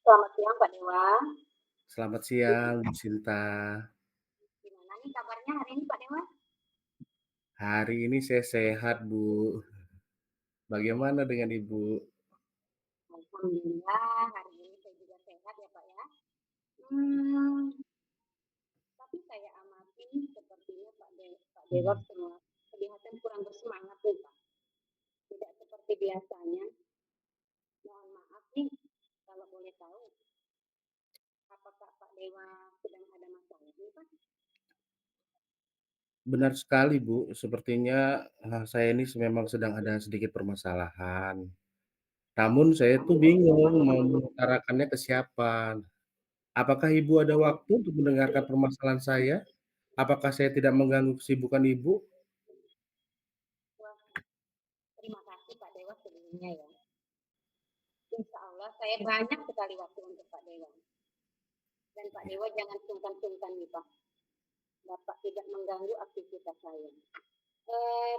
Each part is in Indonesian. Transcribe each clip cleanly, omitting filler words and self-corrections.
Selamat siang Kak Dewa. Selamat siang, Bu Sinta. Gimana nih kabarnya hari ini Pak Dewa? Hari ini saya sehat, Bu. Bagaimana dengan Ibu? Alhamdulillah hari ini saya juga sehat ya Pak ya. Hmm, tapi saya amati sepertinya Pak Dewa Hmm. semua kelihatan kurang bersemangat nih Pak. Tidak seperti biasanya. Mohon maaf nih kalau boleh tahu apakah Pak Dewa sedang ada masalah nih Pak? Benar sekali, Bu. Sepertinya saya ini memang sedang ada sedikit permasalahan. Namun saya tuh bingung mau mengutarakannya ke siapa. Apakah Ibu ada waktu untuk mendengarkan permasalahan saya? Apakah saya tidak mengganggu kesibukan Ibu? Wah, terima kasih Pak Dewa sebelumnya ya. Insya Allah saya banyak sekali waktu untuk Pak Dewa. Dan Pak Ya. Dewa jangan sungkan-sungkan nih Pak. Bapak tidak mengganggu aktivitas saya.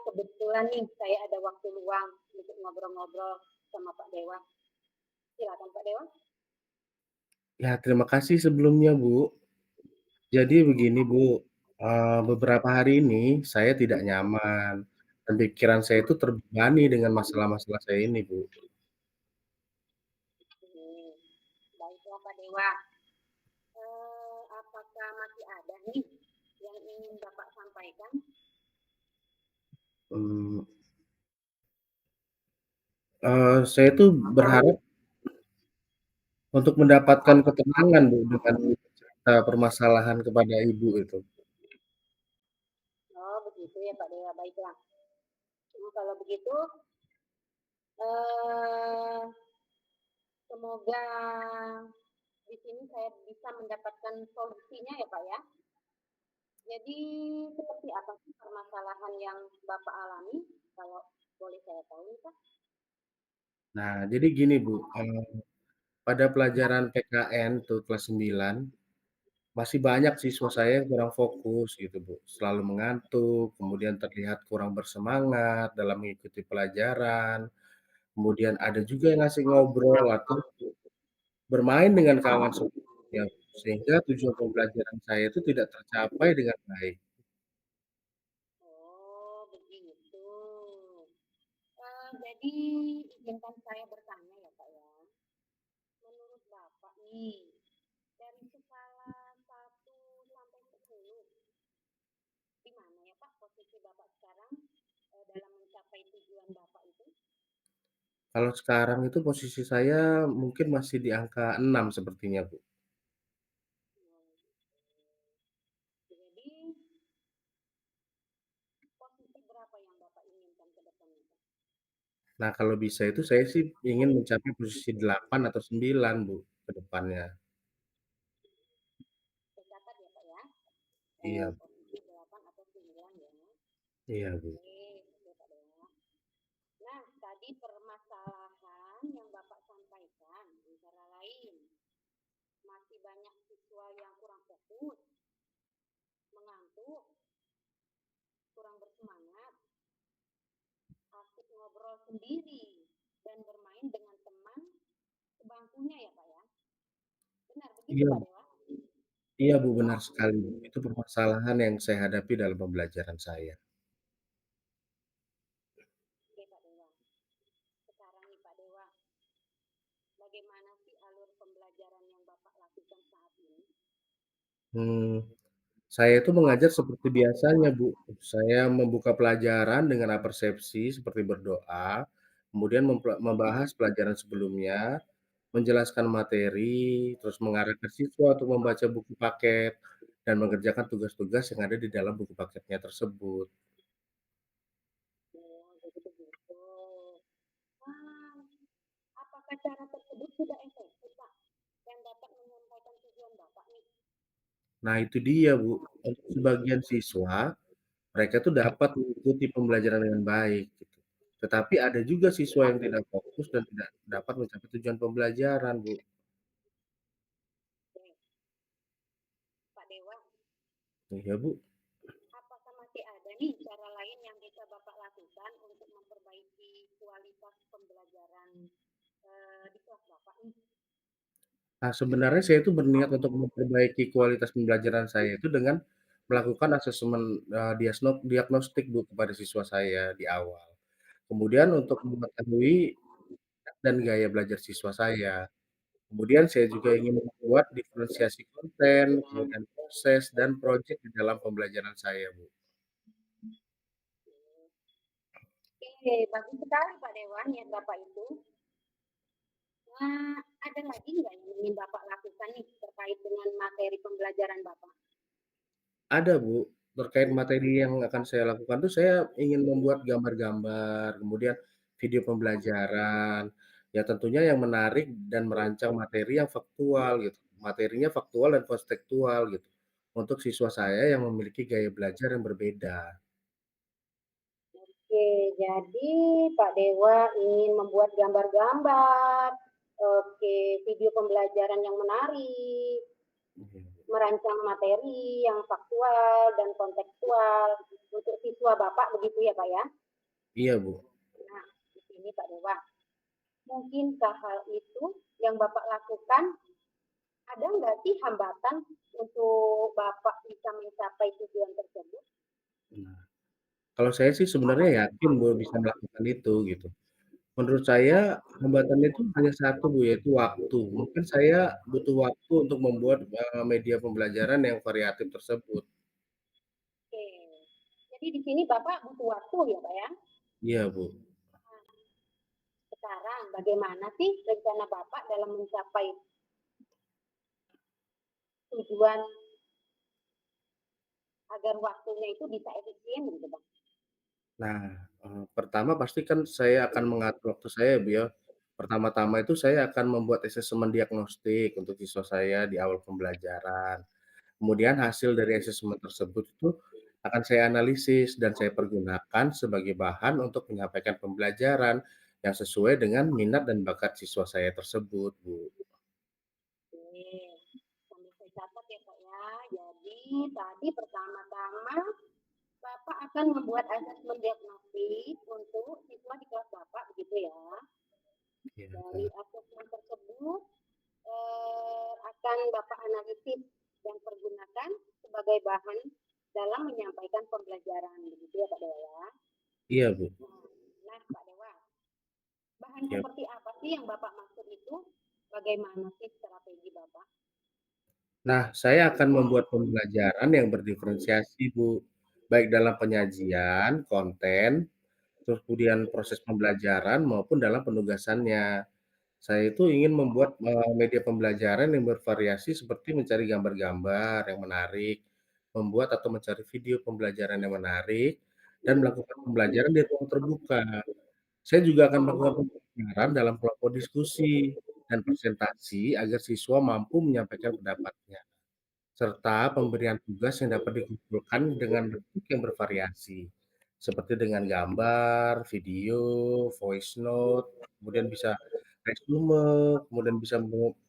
Kebetulan nih saya ada waktu luang untuk ngobrol-ngobrol sama Pak Dewa. Silakan Pak Dewa. Ya, terima kasih sebelumnya, Bu. Jadi begini, Bu, beberapa hari ini saya tidak nyaman dan pikiran saya itu terbebani dengan masalah-masalah saya ini, Bu. Baiklah Pak Dewa. Apakah masih ada nih yang ingin Bapak sampaikan? Mmm, saya tuh berharap untuk mendapatkan ketenangan, Bu, dengan cerita permasalahan kepada Ibu itu. Oh begitu ya Pak Dewa. Baiklah. Kalau begitu, eh, semoga di sini saya bisa mendapatkan solusinya ya Pak ya. Jadi seperti apa sih permasalahan yang Bapak alami? Kalau boleh saya tahu nih Pak. Nah, jadi gini, Bu, pada pelajaran PKN tuh kelas 9 masih banyak siswa saya yang kurang fokus gitu, Bu, selalu mengantuk, kemudian terlihat kurang bersemangat dalam mengikuti pelajaran. Kemudian ada juga yang ngasih ngobrol atau bermain dengan kawan sekelasnya, sehingga tujuan pembelajaran saya itu tidak tercapai dengan baik. Oh, begitu. Jadi izinkan saya bertanya ya Pak ya. Menurut Bapak nih, dari skala 1 sampai 10, di mana ya Pak posisi Bapak sekarang dalam mencapai tujuan Bapak itu? Kalau sekarang itu posisi saya mungkin masih di angka 6 sepertinya, Bu. Jadi posisi berapa yang Bapak inginkan ke depannya Pak? Nah, kalau bisa itu saya sih ingin mencapai posisi 8 atau 9, Bu, ke depannya. Tercatat ya Pak ya. Iya, Posisi 8 atau 9 ya. iya, Bu. Oke, oke Pak Dewa. Nah, tadi permasalahan yang Bapak sampaikan antara lain masih banyak siswa yang kurang fokus, mengantuk, kurang bersemangat, asik ngobrol sendiri, dan bermain dengan teman sebangkunya ya Pak ya. Benar begitu Iya, Pak Dewa? iya, Bu, benar sekali, Bu. Itu permasalahan yang saya hadapi dalam pembelajaran saya. Oke Pak Dewa. Sekarang nih Pak Dewa, bagaimana sih alur pembelajaran yang Bapak lakukan saat ini? Mmm. Saya itu mengajar seperti biasanya, Bu. Saya membuka pelajaran dengan apersepsi seperti berdoa, kemudian membahas pelajaran sebelumnya, menjelaskan materi, terus mengarahkan siswa untuk membaca buku paket, dan mengerjakan tugas-tugas yang ada di dalam buku paketnya tersebut. Oh, jadi begitu. Wah, apakah cara tersebut sudah efektif Pak? Dan dapat menyampaikan tujuan Bapak nih? Nah itu dia, Bu, untuk sebagian siswa, mereka tuh dapat mengikuti pembelajaran dengan baik gitu. Tetapi ada juga siswa yang tidak fokus dan tidak dapat mencapai tujuan pembelajaran, Bu. Oke, Pak Dewa, Iya, Bu. apakah masih ada nih cara lain yang bisa Bapak lakukan untuk memperbaiki kualitas pembelajaran di kelas Bapak nih? Nah, sebenarnya saya itu berniat untuk memperbaiki kualitas pembelajaran saya itu dengan melakukan asesmen, diagnostik, Bu, kepada siswa saya di awal. Kemudian untuk mengetahui dan gaya belajar siswa saya. Kemudian saya juga ingin membuat diferensiasi konten, kemudian proses dan projek di dalam pembelajaran saya, Bu. Oke, bagus sekali Pak Dewa niat Bapak itu. Nah, ada lagi nggak yang ingin Bapak lakukan nih terkait dengan materi pembelajaran Bapak? Ada, Bu, terkait materi yang akan saya lakukan tuh saya ingin membuat gambar-gambar, kemudian video pembelajaran, ya tentunya yang menarik dan merancang materi yang faktual gitu, materinya faktual dan konstekstual gitu, untuk siswa saya yang memiliki gaya belajar yang berbeda. Oke, jadi Pak Dewa ingin membuat gambar-gambar, oke, video pembelajaran yang menarik, Mhm. merancang materi yang faktual dan kontekstual untuk siswa Bapak begitu ya Pak ya? Iya, Bu. Nah, di sini Pak Dewa, mungkinkah hal itu yang Bapak lakukan ada nggak sih hambatan untuk Bapak bisa mencapai tujuan tersebut? Nah, kalau saya sih sebenarnya yakin bahwa bisa melakukan itu gitu. Menurut saya hambatannya itu hanya satu, Bu, yaitu waktu. Mungkin saya butuh waktu untuk membuat, media pembelajaran yang variatif tersebut. Oke, jadi di sini Bapak butuh waktu ya Pak ya? Iya, Bu. Sekarang bagaimana sih rencana Bapak dalam mencapai tujuan agar waktunya itu bisa efisien gitu Bang? Nah, pertama pasti kan saya akan mengatur waktu saya, Bu, ya. Pertama-tama itu saya akan membuat asesmen diagnostik untuk siswa saya di awal pembelajaran. Kemudian hasil dari asesmen tersebut itu akan saya analisis dan saya pergunakan sebagai bahan untuk menyampaikan pembelajaran yang sesuai dengan minat dan bakat siswa saya tersebut, Bu. Oke, sambil saya catat ya Pak ya. Jadi tadi pertama-tama Bapak akan membuat asesmen diagnostik untuk siswa di kelas Bapak begitu ya. Iya, Dari Kak. asesmen tersebut akan Bapak analisis dan pergunakan sebagai bahan dalam menyampaikan pembelajaran begitu ya Pak Dewa ya. Iya, Bu. Nah Pak Dewa, bahan Iya. seperti apa sih yang Bapak maksud itu? Bagaimana sih strategi Bapak? Nah, saya akan membuat pembelajaran yang berdiferensiasi, Bu, baik dalam penyajian, konten, terus kemudian proses pembelajaran maupun dalam penugasannya. Saya itu ingin membuat, media pembelajaran yang bervariasi seperti mencari gambar-gambar yang menarik, membuat atau mencari video pembelajaran yang menarik, dan melakukan pembelajaran di ruang terbuka. Saya juga akan melakukan pembelajaran dalam kelompok diskusi dan presentasi agar siswa mampu menyampaikan pendapatnya, serta pemberian tugas yang dapat dikumpulkan dengan bentuk yang bervariasi, seperti dengan gambar, video, voice note, kemudian bisa resume, kemudian bisa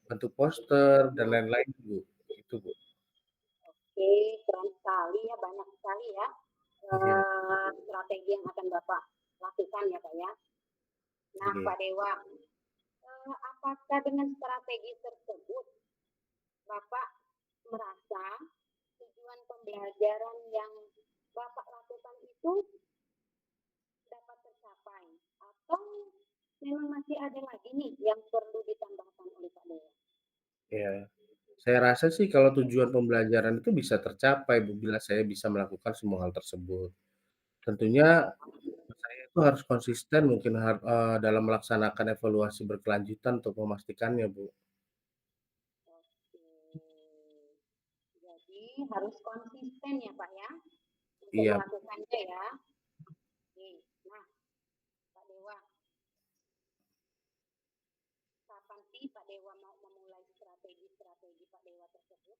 bentuk poster dan lain-lain, Bu, itu, Bu. Oke, keren sekali ya, banyak sekali ya Iya, strategi yang akan Bapak lakukan ya Pak ya. Nah iya. Pak Dewa, apakah dengan strategi tersebut Bapak merasa tujuan pembelajaran yang Bapak lakukan itu dapat tercapai atau memang masih ada lagi nih yang perlu ditambahkan oleh Pak Dewa? Iya. Saya rasa sih kalau tujuan pembelajaran itu bisa tercapai, Bu, bila saya bisa melakukan semua hal tersebut. Tentunya saya itu harus konsisten mungkin dalam melaksanakan evaluasi berkelanjutan untuk memastikannya, Bu. Oke, jadi harus konsisten ya Pak ya untuk Iya, melakukannya ya. Oke, nah Pak Dewa, kapan sih Pak Dewa mau memulai strategi-strategi Pak Dewa tersebut?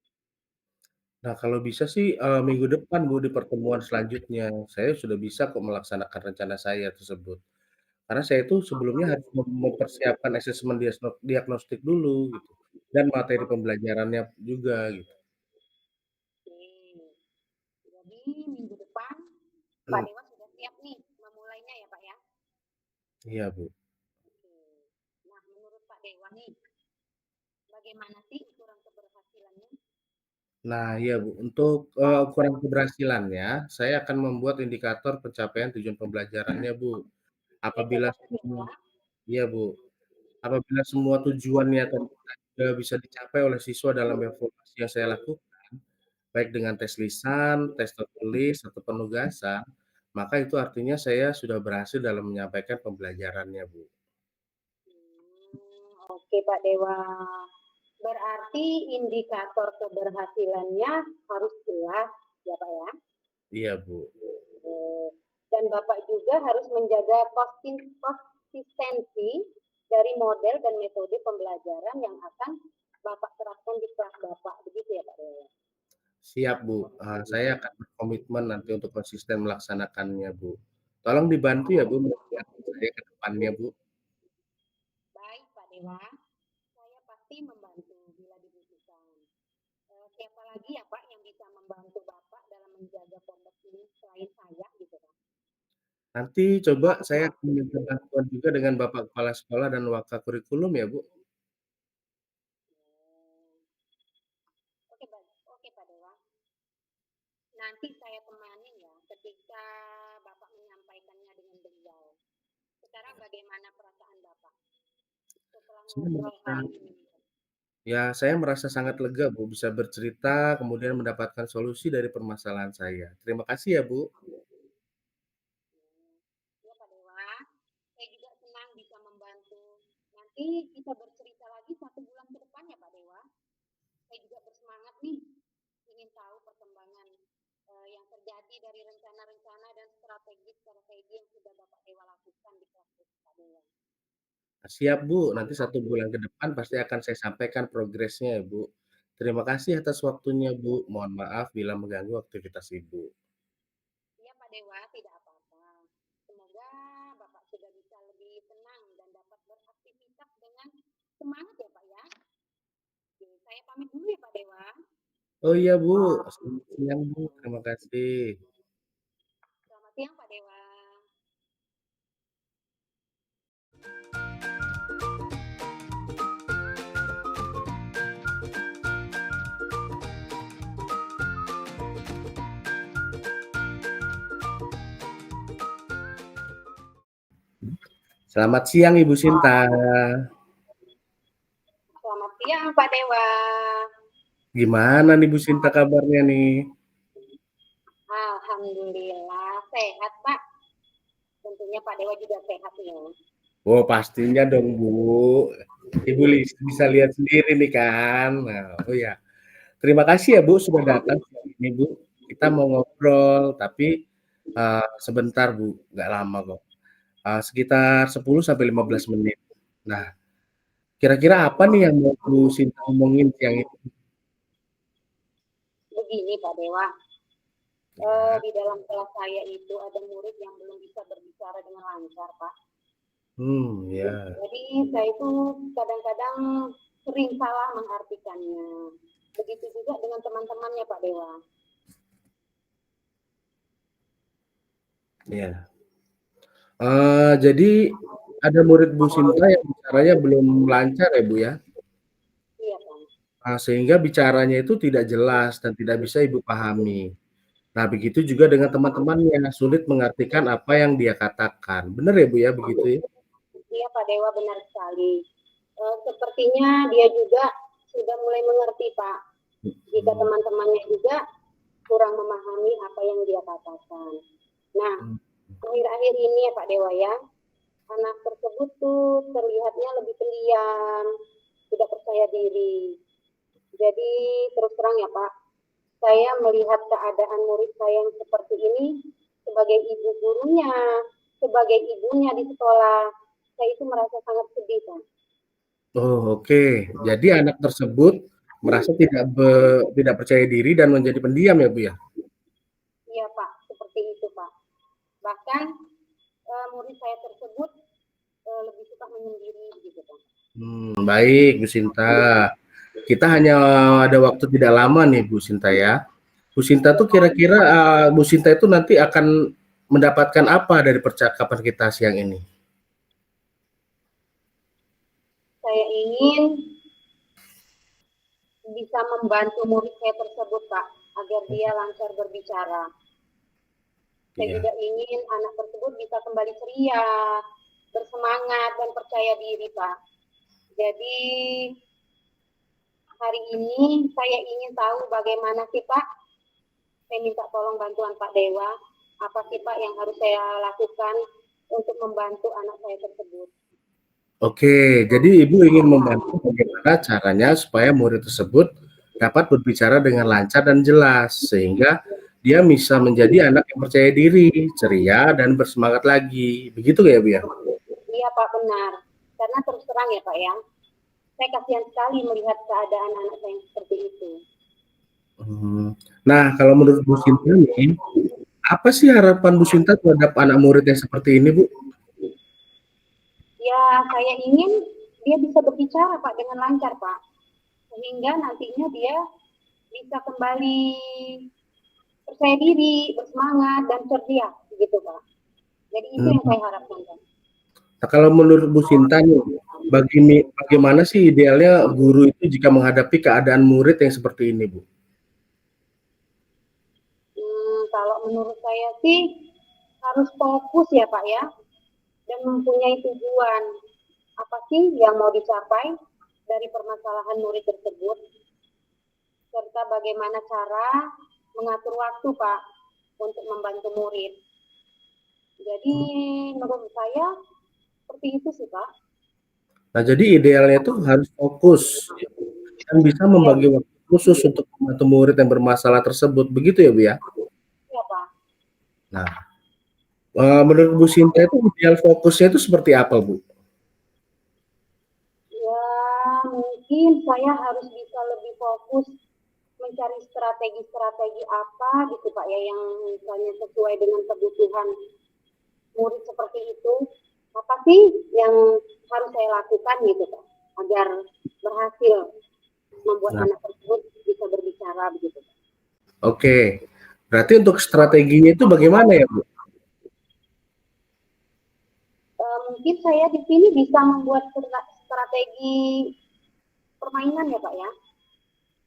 nah kalau bisa sih, minggu depan, Bu, di pertemuan selanjutnya, saya sudah bisa kok melaksanakan rencana saya tersebut. Karena saya itu sebelumnya harus mempersiapkan asesmen diagnostik dulu gitu, dan materi pembelajarannya juga gitu. Oke, jadi minggu depan Pak Mmm, Dewa sudah siap nih memulainya ya Pak ya? iya, Bu. Oke, nah menurut Pak Dewa nih, Bagaimana sih ukuran keberhasilannya? Nah, iya Bu, untuk, ukuran keberhasilannya, saya akan membuat indikator pencapaian tujuan pembelajarannya Bu. Apabila Indikator semua ya. iya Bu, apabila semua tujuannya bisa dicapai oleh siswa dalam evaluasi yang saya lakukan, baik dengan tes lisan, tes tertulis, atau penugasan, maka itu artinya saya sudah berhasil dalam menyampaikan pembelajarannya Bu. Oke Pak Dewa. Berarti indikator keberhasilannya harus jelas ya Pak ya. Iya Bu. Dan Bapak juga harus menjaga konsistensi dari model dan metode pembelajaran yang akan Bapak terapkan di kelas Bapak. Begitu ya Pak Dewa. Siap Bu, saya akan berkomitmen nanti untuk konsisten melaksanakannya Bu. Tolong dibantu ya Bu mengingatkan saya ke depannya Bu. Baik Pak Dewa, saya pasti membantu bila dibutuhkan. Siapa lagi ya Pak yang bisa membantu Bapak dalam menjaga pondok ini selain saya gitu Pak? Nanti coba saya akan meminta bantuan juga dengan Bapak Kepala Sekolah dan Wakakurikulum ya Bu. Oke, oke Pak Dewa. Nanti saya temani ya ketika Bapak menyampaikannya dengan beliau. Sekarang bagaimana perasaan Bapak setelah Saya ngobrol merasa hari ini? ya saya merasa sangat lega Bu, bisa bercerita kemudian mendapatkan solusi dari permasalahan saya. Terima kasih ya Bu. Ya Pak Dewa, saya juga senang bisa membantu. Nanti kita bercerita lagi 1 bulan ke depan ya Pak Dewa. Saya juga bersemangat nih, ingin tahu perkembangan yang terjadi dari rencana-rencana dan strategi yang sudah Bapak Dewa lakukan di kelas Pak Dewa. Siap Bu, nanti 1 bulan ke depan pasti akan saya sampaikan progresnya ya Bu. Terima kasih atas waktunya Bu. Mohon maaf bila mengganggu aktivitas Ibu. Iya Pak Dewa, tidak apa-apa. Semoga Bapak sudah bisa lebih tenang dan dapat beraktivitas dengan semangat ya Pak ya. Oke, saya pamit dulu ya Pak Dewa. Oh iya Bu, selamat siang Bu, terima kasih. Selamat siang Pak Dewa. Selamat siang Ibu Sinta. Selamat siang Pak Dewa. Gimana nih Bu Sinta kabarnya nih? Alhamdulillah sehat Pak. Tentunya Pak Dewa juga sehat ya. Oh pastinya dong Bu. Ibu bisa lihat sendiri nih kan. Nah, oh ya. Terima kasih ya Bu sudah datang ini Bu. Kita mau ngobrol tapi sebentar Bu, nggak lama kok. Sekitar 10 sampai 15 menit. Nah, kira-kira apa nih yang mau Bu Sinta omongin siang ini? Begini Pak Dewa, Ya. di dalam kelas saya itu ada murid yang belum bisa berbicara dengan lancar Pak. Ya. Jadi saya itu kadang-kadang sering salah mengartikannya. Begitu juga dengan teman-temannya Pak Dewa. Ya. Jadi ada murid Bu Sinta yang bicaranya belum lancar ya Bu ya? Iya Pak. Sehingga bicaranya itu tidak jelas dan tidak bisa Ibu pahami. Nah, begitu juga dengan teman-temannya, sulit mengartikan apa yang dia katakan. Benar ya Bu ya, begitu ya? Iya Pak Dewa benar sekali. Sepertinya dia juga sudah mulai mengerti Pak. Jika Mhm. teman-temannya juga kurang memahami apa yang dia katakan. Nah, Mhm. akhir-akhir ini ya Pak Dewa ya, anak tersebut tuh terlihatnya lebih pendiam, tidak percaya diri. Jadi terus terang ya Pak, saya melihat keadaan murid saya yang seperti ini sebagai ibu gurunya, sebagai ibunya di sekolah, saya itu merasa sangat sedih Pak. Oh, oke. Jadi anak tersebut merasa tidak percaya diri dan menjadi pendiam ya Bu ya? Iya Pak, seperti itu Pak. Bahkan murid saya tersebut lebih suka menyendiri gitu Pak. Baik Bu Sinta. Kita hanya ada waktu tidak lama nih Bu Sinta ya. Bu Sinta Iya tuh Pak, kira-kira, Bu Sinta itu nanti akan mendapatkan apa dari percakapan kita siang ini? saya ingin bisa membantu murid saya tersebut, Pak, agar dia lancar berbicara. Saya juga ingin anak tersebut bisa kembali ceria, bersemangat, dan percaya diri, Pak. Jadi hari ini saya ingin tahu bagaimana sih, Pak. Saya minta tolong bantuan Pak Dewa. Apa sih, Pak, yang harus saya lakukan untuk membantu anak saya tersebut? Oke, jadi Ibu ingin membantu bagaimana caranya supaya murid tersebut dapat berbicara dengan lancar dan jelas, sehingga dia bisa menjadi anak yang percaya diri, ceria, dan bersemangat lagi. Begitu ya, Bu, ya? Iya, Pak, benar. Karena terus terang ya, Pak, ya, saya kasihan sekali melihat keadaan anak saya yang seperti itu. Nah, kalau menurut Bu Sinta nih, apa sih harapan Bu Sinta terhadap anak murid yang seperti ini, Bu? Ya, saya ingin dia bisa berbicara, Pak, dengan lancar, Pak. Sehingga nantinya dia bisa kembali percaya diri, bersemangat, dan ceria, begitu, Pak. Jadi itu yang saya harapkan, Pak. Nah, kalau menurut Bu Sinta nih, bagaimana sih idealnya guru itu jika menghadapi keadaan murid yang seperti ini, Bu? Kalau menurut saya sih harus fokus ya, Pak, ya, dan mempunyai tujuan. Apa sih yang mau dicapai dari permasalahan murid tersebut, serta bagaimana cara mengatur waktu, Pak, untuk membantu murid. Jadi menurut saya seperti itu sih, Pak. Nah, jadi idealnya itu harus fokus dan bisa membagi waktu khusus untuk membantu murid yang bermasalah tersebut. Begitu ya, Bu, ya? Iya, Pak. Nah, menurut Bu Sinta itu ideal fokusnya itu seperti apa, Bu? Ya, mungkin saya harus bisa lebih fokus mencari strategi-strategi apa gitu, Pak, ya, yang misalnya sesuai dengan kebutuhan murid seperti itu. Apa sih yang harus saya lakukan gitu, Pak, agar berhasil membuat anak tersebut bisa berbicara begitu, Pak. Oke, berarti untuk strateginya itu bagaimana ya, Bu? Mungkin saya di sini bisa membuat strategi permainan ya, Pak, ya.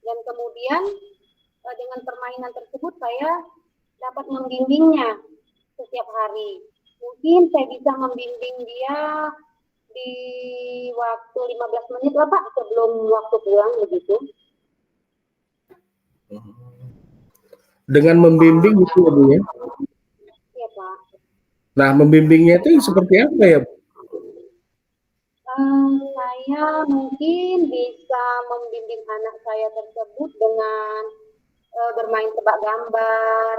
Dan kemudian dengan permainan tersebut saya dapat membimbingnya setiap hari. Mungkin saya bisa membimbing dia di waktu 15 menit lah, Pak, sebelum waktu pulang begitu. Dengan membimbing gitu ya, Bu, ya? Iya, Pak. Nah, membimbingnya itu seperti apa ya, Bu? Saya mungkin bisa membimbing anak saya tersebut dengan bermain tebak gambar.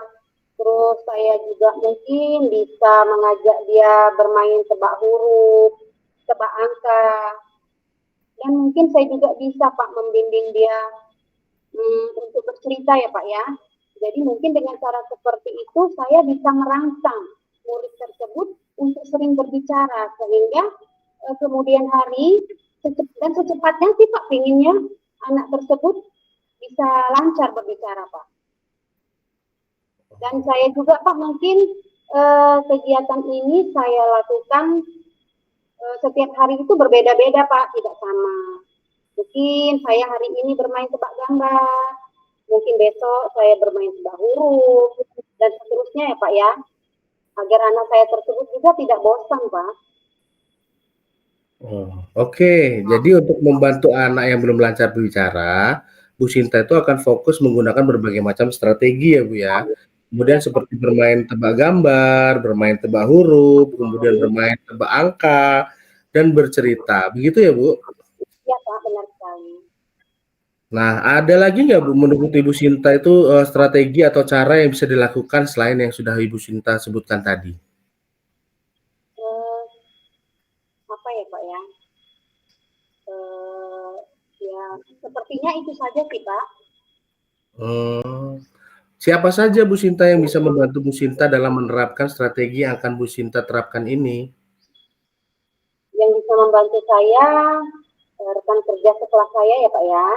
Terus saya juga mungkin bisa mengajak dia bermain tebak huruf, tebak angka. Dan mungkin saya juga bisa, Pak, membimbing dia untuk bercerita ya, Pak, ya. Jadi mungkin dengan cara seperti itu saya bisa merangsang murid tersebut untuk sering berbicara sehingga kemudian hari dan secepatnya sih, Pak, pinginnya anak tersebut bisa lancar berbicara, Pak. Dan saya juga, Pak, mungkin kegiatan ini saya lakukan setiap hari itu berbeda-beda, Pak, tidak sama. Mungkin saya hari ini bermain tebak gambar, mungkin besok saya bermain tebak huruf, dan seterusnya ya, Pak, ya. Agar anak saya tersebut juga tidak bosan, Pak. Oke, jadi untuk membantu anak yang belum lancar bicara, Bu Sinta itu akan fokus menggunakan berbagai macam strategi ya, Bu, ya. Kemudian Ya, seperti bermain tebak gambar, bermain tebak huruf, kemudian bermain tebak angka, dan bercerita. Begitu ya, Bu? ya, Pak, benar sekali. Nah, ada lagi nggak, Bu, menurut Ibu Sinta itu strategi atau cara yang bisa dilakukan selain yang sudah Ibu Sinta sebutkan tadi? Apa ya, Pak, ya? Ya, sepertinya itu saja sih, Pak. Siapa saja Bu Sinta yang bisa membantu Bu Sinta dalam menerapkan strategi yang akan Bu Sinta terapkan ini? Yang bisa membantu saya rekan kerja sekelas saya ya, Pak, ya.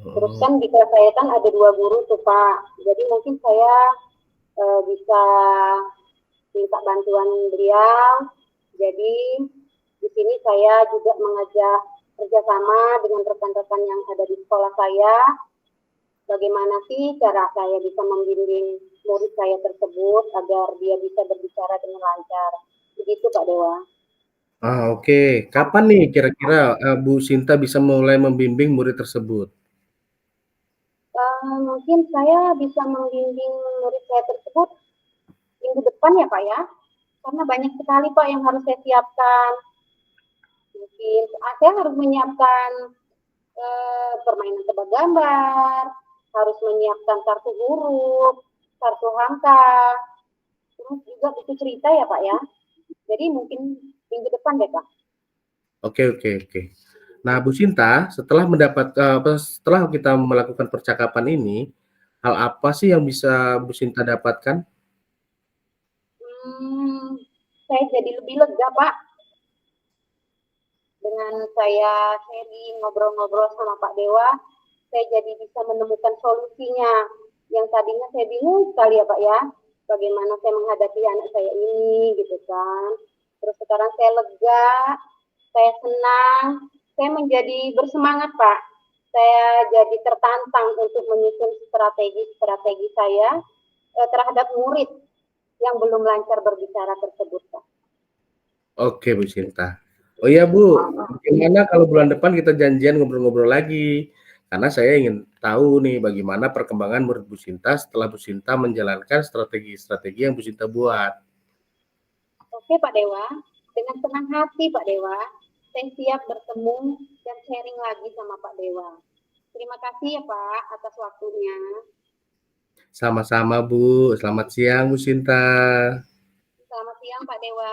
Terus kan di kelas saya kan ada 2 guru tuh, Pak. Jadi mungkin saya bisa minta bantuan beliau. Jadi di sini saya juga mengajak kerjasama dengan rekan-rekan yang ada di sekolah saya, bagaimana sih cara saya bisa membimbing murid saya tersebut agar dia bisa berbicara dengan lancar. Begitu Pak Dewa. Oke. Kapan nih kira-kira, Bu Sinta bisa mulai membimbing murid tersebut? Mungkin saya bisa membimbing murid saya tersebut minggu depan ya Pak ya, karena banyak sekali Pak yang harus saya siapkan. Mungkin saya harus menyiapkan permainan tebak gambar, harus menyiapkan kartu huruf, kartu angka, terus juga buku cerita ya Pak ya. Jadi mungkin minggu depan deh Pak. Oke oke oke. Nah, Bu Sinta, setelah kita melakukan percakapan ini, hal apa sih yang bisa Bu Sinta dapatkan? Saya jadi lebih lega Pak dengan saya sharing ngobrol-ngobrol sama Pak Dewa. Saya jadi bisa menemukan solusinya. Yang tadinya saya bingung sekali ya Pak ya, bagaimana saya menghadapi anak saya ini gitu kan. Terus sekarang saya lega, saya senang, saya menjadi bersemangat Pak. Saya jadi tertantang untuk menyusun strategi-strategi saya terhadap murid yang belum lancar berbicara tersebut Pak. Oke, Bu Sinta. Oh iya, Bu, bagaimana kalau bulan depan kita janjian ngobrol-ngobrol lagi? Karena saya ingin tahu nih bagaimana perkembangan murid Bu Sinta setelah Bu Sinta menjalankan strategi-strategi yang Bu Sinta buat. Oke Pak Dewa, dengan senang hati Pak Dewa, saya siap bertemu dan sharing lagi sama Pak Dewa. Terima kasih ya Pak atas waktunya. Sama-sama, Bu. Selamat siang, Bu Sinta. Selamat siang Pak Dewa.